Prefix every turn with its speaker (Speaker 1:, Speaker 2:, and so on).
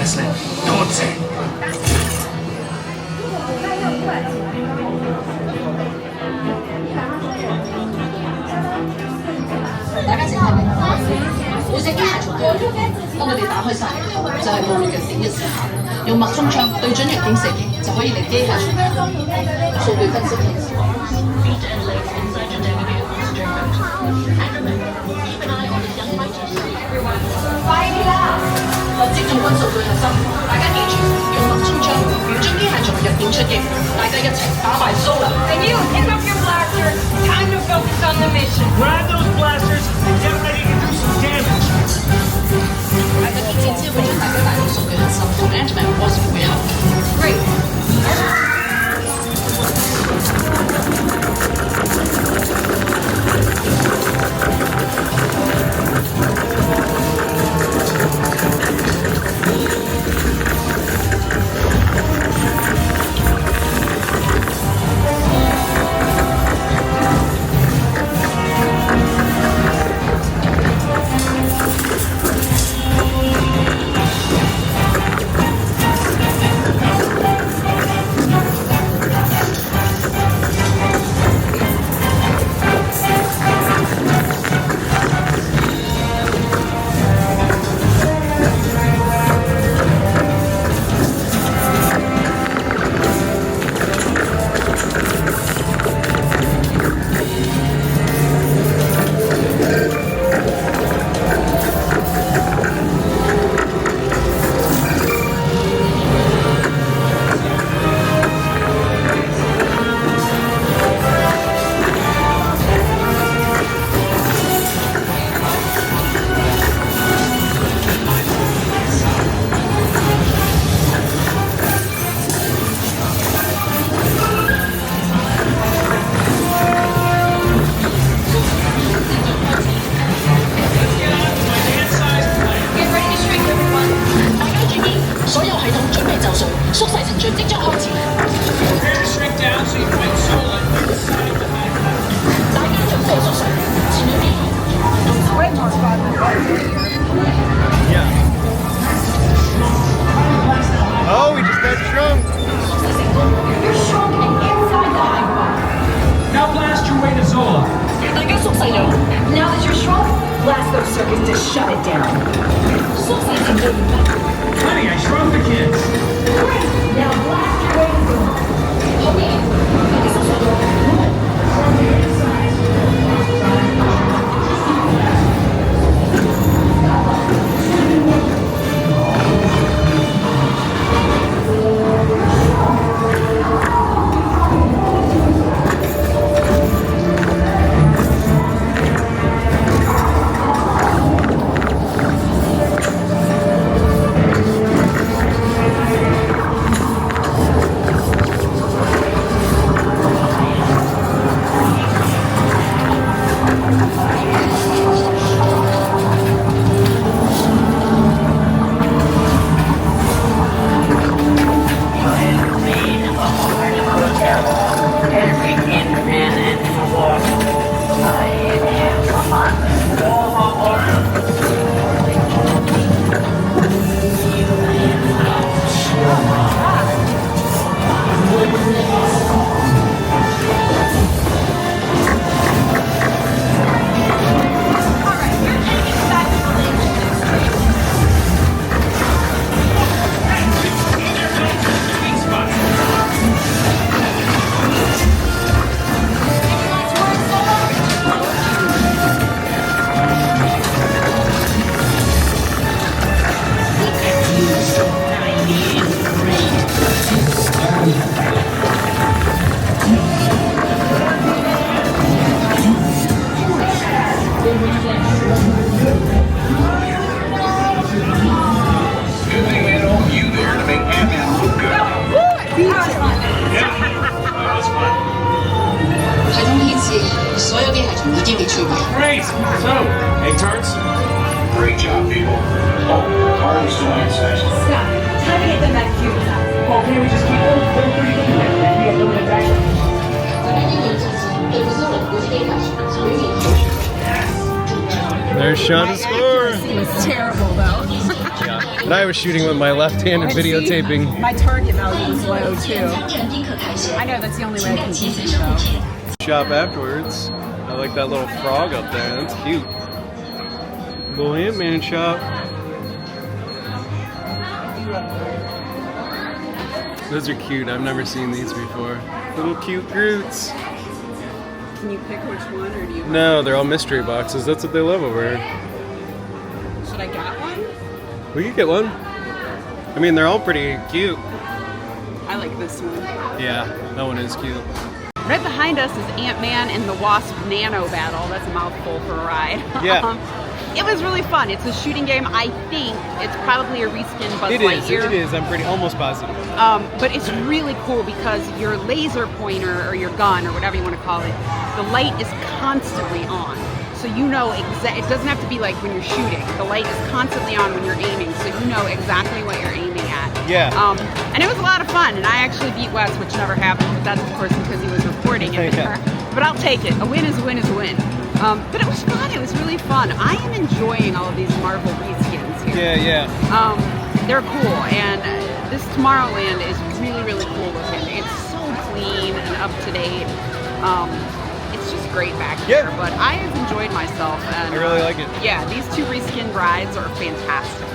Speaker 1: Evangeline，多謝。
Speaker 2: 大家請睇明，每隻機械蟲都有用，當佢哋打開晒，就係無力嘅頂嘅時候，用脈衝槍對準弱點射擊，就可以令機械蟲數據分析顯示。立即進軍數據核心，大家記住，用脈衝槍瞄準機械蟲弱點出擊，大家一齊打敗 S.H.I.E.L.D.
Speaker 3: And you pick up your blaster. Time to focus on the mission.
Speaker 1: Grab those blasters and get ready to do some damage.
Speaker 2: 大家見之後會將大家帶到數據核心，同 Ant-Man and The Wasp 會合。Great。
Speaker 4: Oh, we just got shrunk.
Speaker 3: You're shrunk and inside the Hydra.
Speaker 1: Now blast your way to Zola.
Speaker 2: 大家縮細咗。
Speaker 3: Now that you're shrunk, blast those circuits to shut it down.
Speaker 2: 縮細程序完畢。
Speaker 1: Honey, I shrunk the kids.
Speaker 3: Great. Now blast your way to Zola.
Speaker 2: 後面，大家縮細咗。
Speaker 1: Great! So, hey tarts.
Speaker 5: Great job, people. Oh, Arnim Zola says.
Speaker 3: Stop. Time to get them back here.
Speaker 1: Oh, can't we just keep them? They're pretty good. We have no attack.
Speaker 4: There's shot to score.
Speaker 3: It was terrible though.
Speaker 4: Yeah. And I was shooting with my left hand and videotaping.
Speaker 6: My target value is low too. I know that's the only way I can keep it though.
Speaker 4: Shop afterwards. I like that little frog up there. That's cute. Little Ant-Man shop. Those are cute. I've never seen these before. Little cute Groots.
Speaker 6: Can you pick which one, or do you?
Speaker 4: No, they're all mystery boxes. That's what they love over here.
Speaker 6: Should I get one?
Speaker 4: We could get one. I mean, they're all pretty cute.
Speaker 6: I like this one.
Speaker 4: Yeah, that one is cute.
Speaker 6: Right behind us is Ant-Man and the Wasp Nano Battle. That's a mouthful for a ride.
Speaker 4: Yeah.
Speaker 6: It was really fun. It's a shooting game. I think it's probably a reskin Buzz Lightyear.
Speaker 4: It is. I'm almost positive.
Speaker 6: But it's really cool because your laser pointer or your gun or whatever you want to call it, the light is constantly on. So you know it doesn't have to be like when you're shooting. The light is constantly on when you're aiming, so you know exactly what you're aiming at.
Speaker 4: Yeah.
Speaker 6: And it was a lot of fun, and I actually beat Wes, which never happened, but that's of course because he was recording it there. But I'll take it. A win is a win is a win. But it was fun. It was really fun. I am enjoying all of these Marvel reskins here.
Speaker 4: Yeah.
Speaker 6: They're cool, and this Tomorrowland is really, really cool looking. It's so clean and up to date. It's just great back here, but I have enjoyed myself. And,
Speaker 4: I really like it.
Speaker 6: Yeah, these two reskinned rides are fantastic.